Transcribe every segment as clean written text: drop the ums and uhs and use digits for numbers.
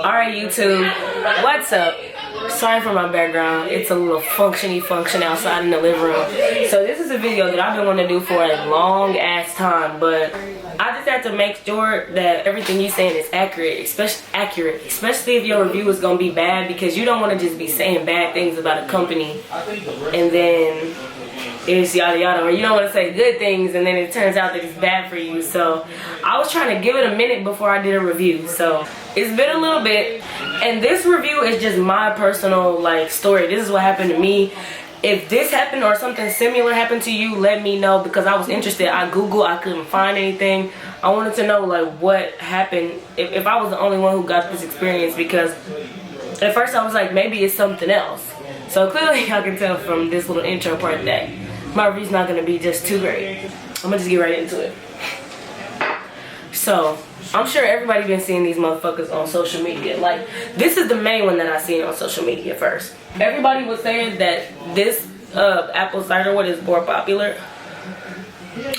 Alright, YouTube, what's up? Sorry for my background. It's a little function outside in the living room. So this is a video that I've been wanting to do for a long ass time, but I just have to make sure that everything you're saying is accurate, especially if your review is gonna be bad, because you don't want to just be saying bad things about a company and then it's yada yada, or you don't want to say good things and then it turns out that it's bad for you. So I was trying to give it a minute before I did a review. So it's been a little bit, and this review is just my personal story. This is what happened to me. If this happened or something similar happened to you, let me know, because I was interested. I Googled, I couldn't find anything. I wanted to know what happened, if I was the only one who got this experience, because at first I was like, maybe it's something else. So clearly I can tell from this little intro part that my review's not gonna be just too great. I'm gonna just get right into it. So I'm sure everybody been seeing these motherfuckers on social media. This is the main one that I seen on social media first. Everybody was saying that this apple cider one is more popular,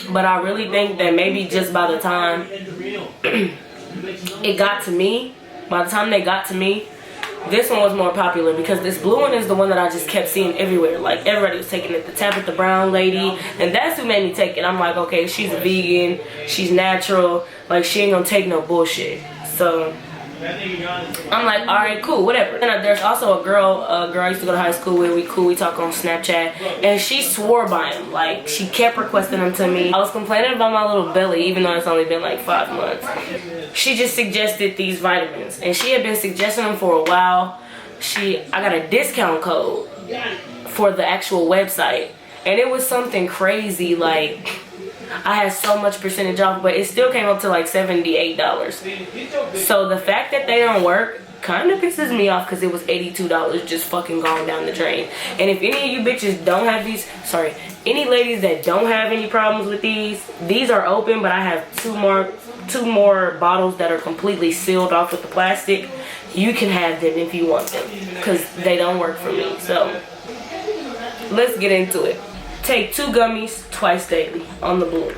but I really think that maybe just by the time it got to me, by the time they got to me, this one was more popular, because this blue one is the one that I just kept seeing everywhere. Everybody was taking it. The Tabitha Brown lady, and that's who made me take it. I'm like, okay, she's a vegan, she's natural, she ain't gonna take no bullshit. So I'm like, all right, cool, whatever. And there's also a girl I used to go to high school with. We talk on Snapchat, and she swore by him. She kept requesting them to me. I was complaining about my little belly, even though it's only been 5 months. She just suggested these vitamins, and she had been suggesting them for a while. I got a discount code for the actual website, and it was something crazy. I had so much percentage off, but it still came up to $78. So the fact that they don't work kind of pisses me off, because it was $82 just fucking going down the drain. And if any of you bitches don't have these, any ladies that don't have any problems with these are open, but I have two more bottles that are completely sealed off with the plastic. You can have them if you want them, because they don't work for me. So let's get into it. Take 2 gummies twice daily on the blue.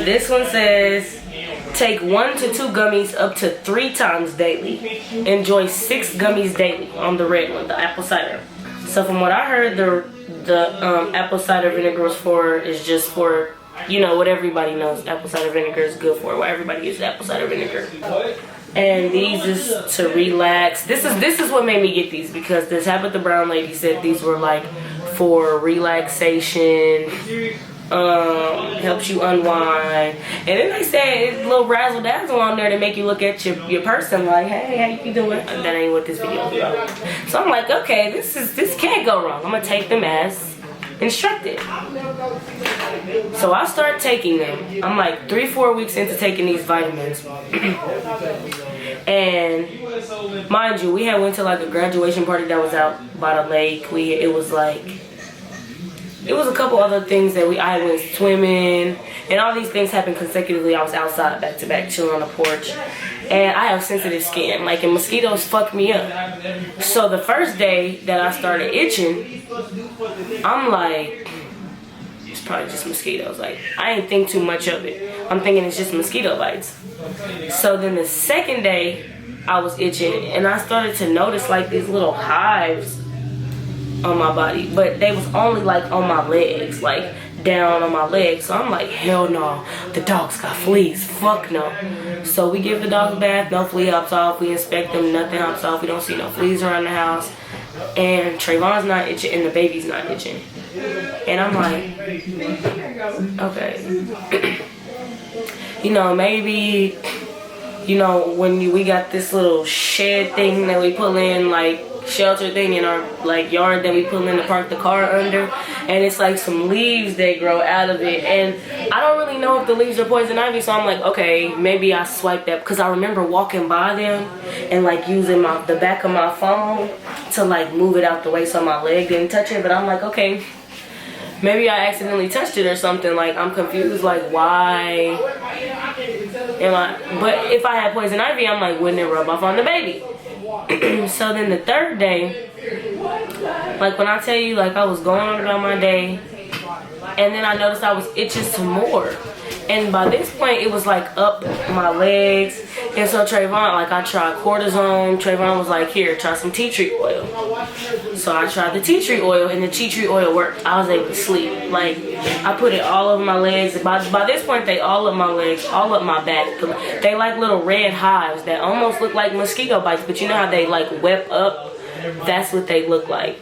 This one says take 1 to 2 gummies up to 3 times daily. Enjoy 6 gummies daily on the red one, the apple cider. So from what I heard, the apple cider vinegar is just for, what everybody knows apple cider vinegar is good for. Why everybody uses apple cider vinegar. And these is to relax. This is what made me get these, because the Tabitha Brown lady said these were for relaxation, helps you unwind. And then they said a little razzle dazzle on there to make you look at your person hey, how you doing? That ain't what this video is about. So I'm like, okay, this can't go wrong. I'm gonna take them as instructed. So I start taking them. I'm 3-4 weeks into taking these vitamins. And mind you, we had went to a graduation party that was out by the lake. It was a couple other things that I went swimming, and all these things happened consecutively. I was outside back to back chilling on the porch, and I have sensitive skin, and mosquitoes fuck me up. So the first day that I started itching, I'm it's probably just mosquitoes. I didn't think too much of it. I'm thinking it's just mosquito bites. So then the second day I was itching, and I started to notice these little hives on my body, but they was only on my legs, down on my legs. So I'm hell no, the dogs got fleas, fuck no. So we give the dogs a bath, no flea hops off. We inspect them, nothing hops off. We don't see no fleas around the house, and Trayvon's not itching, and the baby's not itching. And I'm okay. Maybe, when we got this little shed thing that we pull in, shelter thing in our yard that we pull in to park the car under, and it's some leaves that grow out of it, and I don't really know if the leaves are poison ivy. So I'm okay, maybe I swiped that, because I remember walking by them and using the back of my phone to move it out the way so my leg didn't touch it. But I'm okay, maybe I accidentally touched it or something. I'm confused, why am I? But if I had poison ivy, I'm wouldn't it rub off on the baby? So then the third day, when I tell you, I was going on about my day, and then I noticed I was itching some more. And by this point, it was like up my legs. And so Trayvon, like, I tried cortisone. Trayvon was like, here, try some tea tree oil. So I tried the tea tree oil, and the tea tree oil worked. I was able to sleep. Like, I put it all over my legs. By this point, they all up my legs, all up my back. They like little red hives that almost look like mosquito bites, but you know how they like web up? That's what they look like.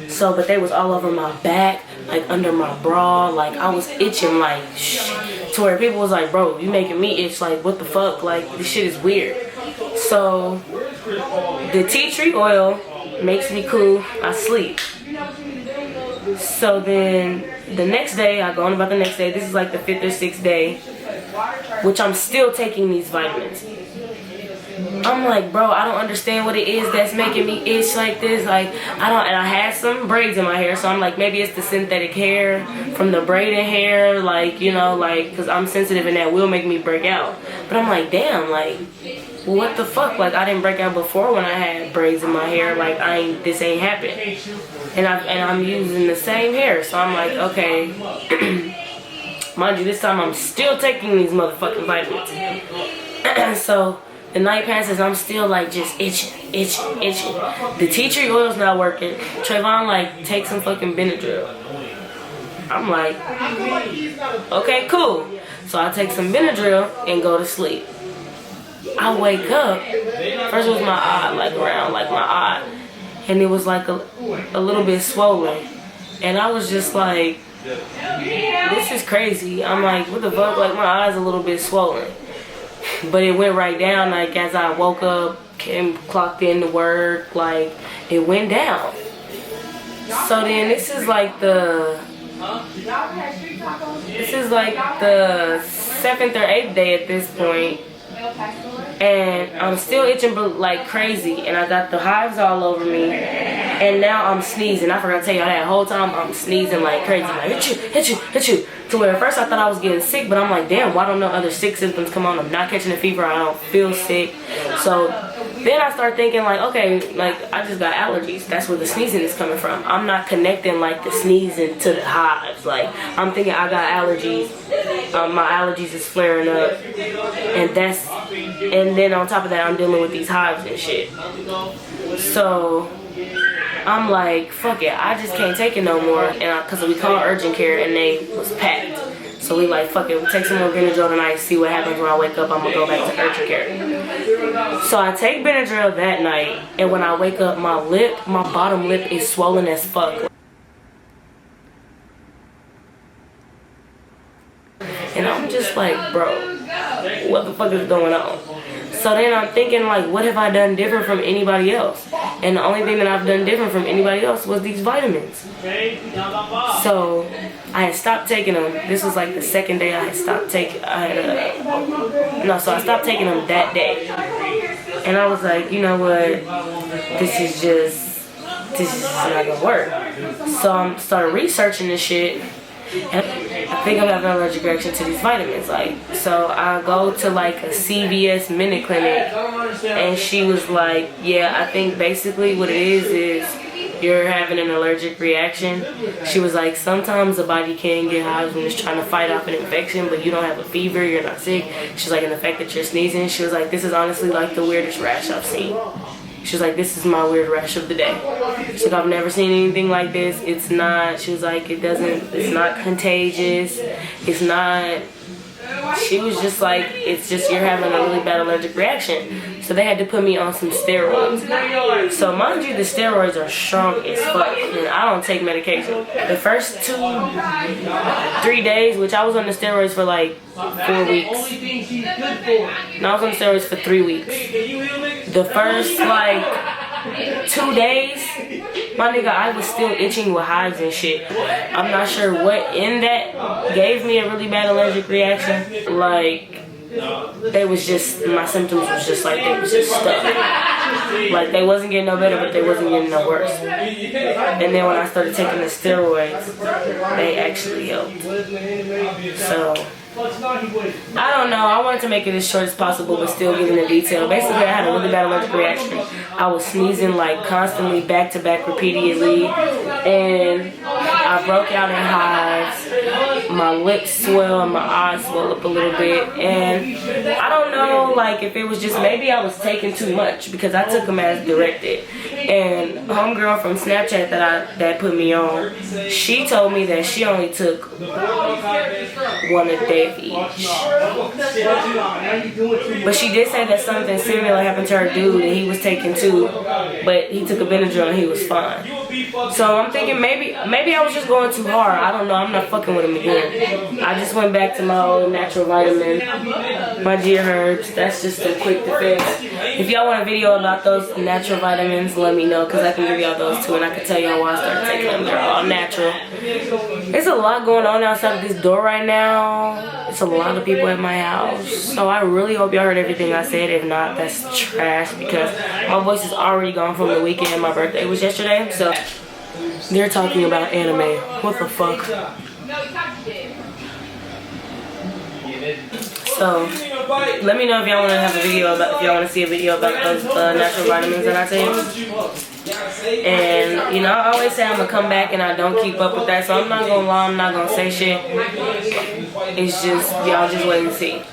So, but they was all over my back, like under my bra. Like, I was itching like shit. To where people was like, bro, you making me itch. Like, what the fuck? Like, this shit is weird. So, the tea tree oil makes me cool. I sleep. So then, the next day, I go on about the next day. This is like the 5th or 6th day, which I'm still taking these vitamins. I'm like, bro, I don't understand what it is that's making me itch like this. Like, and I had some braids in my hair, so I'm like, maybe it's the synthetic hair from the braided hair, like, you know, like, because I'm sensitive and that will make me break out. But I'm like, damn, like, what the fuck? Like, I didn't break out before when I had braids in my hair. Like, this ain't happened. And I'm using the same hair, so I'm like, okay. Mind you, this time I'm still taking these motherfucking vitamins. So the night passes, I'm still like just itching. The tea tree oil's not working. Trayvon like, take some fucking Benadryl. I'm like, okay, cool. So I take some Benadryl and go to sleep. I wake up. First it was my eye, like around like my eye, and it was like a little bit swollen. And I was just like, this is crazy. I'm like, what the fuck? Like, my eye's a little bit swollen. But it went right down, like, as I woke up, clocked in to work, like, it went down. So then this is like the 7th or 8th day at this point. And I'm still itching like crazy, and I got the hives all over me, and now I'm sneezing. I forgot to tell y'all that whole time I'm sneezing like crazy, like hit you. To where at first I thought I was getting sick, but I'm like, damn, why don't no other sick symptoms come on? I'm not catching a fever, I don't feel sick. So then I start thinking like, okay, like I just got allergies. That's where the sneezing is coming from. I'm not connecting like the sneezing to the hives. Like, I'm thinking I got allergies. My allergies is flaring up, and then on top of that, I'm dealing with these hives and shit. So I'm like, fuck it, I just can't take it no more. And because we called urgent care and they was packed. So we like, fuck it, we'll take some more Benadryl tonight, see what happens when I wake up. I'm gonna go back to urgent care. So I take Benadryl that night, and when I wake up, my bottom lip is swollen as fuck. And I'm just like, bro, what the fuck is going on? So then I'm thinking like, what have I done different from anybody else? And the only thing that I've done different from anybody else was these vitamins. So I had stopped taking them. This was like the 2nd day I had stopped taking. So I stopped taking them that day. And I was like, you know what? This is just not gonna work. So I started researching this shit. And I think I'm having an allergic reaction to these vitamins. Like, so I go to like a CVS mini clinic, and she was like, yeah, I think basically what it is you're having an allergic reaction. She was like, sometimes the body can get hives when it's trying to fight off an infection, but you don't have a fever, you're not sick. She's like, and the fact that you're sneezing, she was like, this is honestly like the weirdest rash I've seen. She was like, this is my weird rash of the day. She's like, I've never seen anything like this. It's not, she was like, it's not contagious. It's not, she was just like, it's just you're having a really bad allergic reaction. So they had to put me on some steroids. So mind you, the steroids are strong as fuck, and I don't take medication. The first 2-3 days, which I was on the steroids for like 4 weeks. No, I was on the steroids for 3 weeks. The first like 2 days, my nigga, I was still itching with hives and shit. I'm not sure what in that gave me a really bad allergic reaction. Like, they was just, my symptoms was just like, they was just stuck. Like, they wasn't getting no better, but they wasn't getting no worse. And then when I started taking the steroids, they actually helped. So I don't know, I wanted to make it as short as possible but still get into detail. Basically, I had a really bad allergic reaction. I was sneezing like constantly, back to back, repeatedly, and I broke out in hives. my lips swell and my eyes swell up a little bit, and I don't know, like, if it was just maybe I was taking too much, because I took them as directed. And homegirl from Snapchat that put me on, she told me that she only took one a day of each. But she did say that something similar happened to her dude, and he was taking 2, but he took a Benadryl and he was fine. So I'm thinking maybe I was just going too hard. I don't know. I'm not fucking with him again. I just went back to my old natural vitamin, my Gia Herbs. That's just a quick defense. If y'all want a video about those natural vitamins, let me know, because I can give y'all those too, and I can tell y'all why I started taking them. They're all natural. There's a lot going on outside of this door right now. It's a lot of people at my house. So I really hope y'all heard everything I said. If not, that's trash, because my voice is already gone from the weekend. My birthday was yesterday. So they're talking about anime. What the fuck? So let me know if y'all want to have a video about, if y'all want to see a video about those natural vitamins that I take. And you know, I always say I'm gonna come back, and I don't keep up with that, so I'm not gonna lie, I'm not gonna say shit. It's just, y'all just wait and see.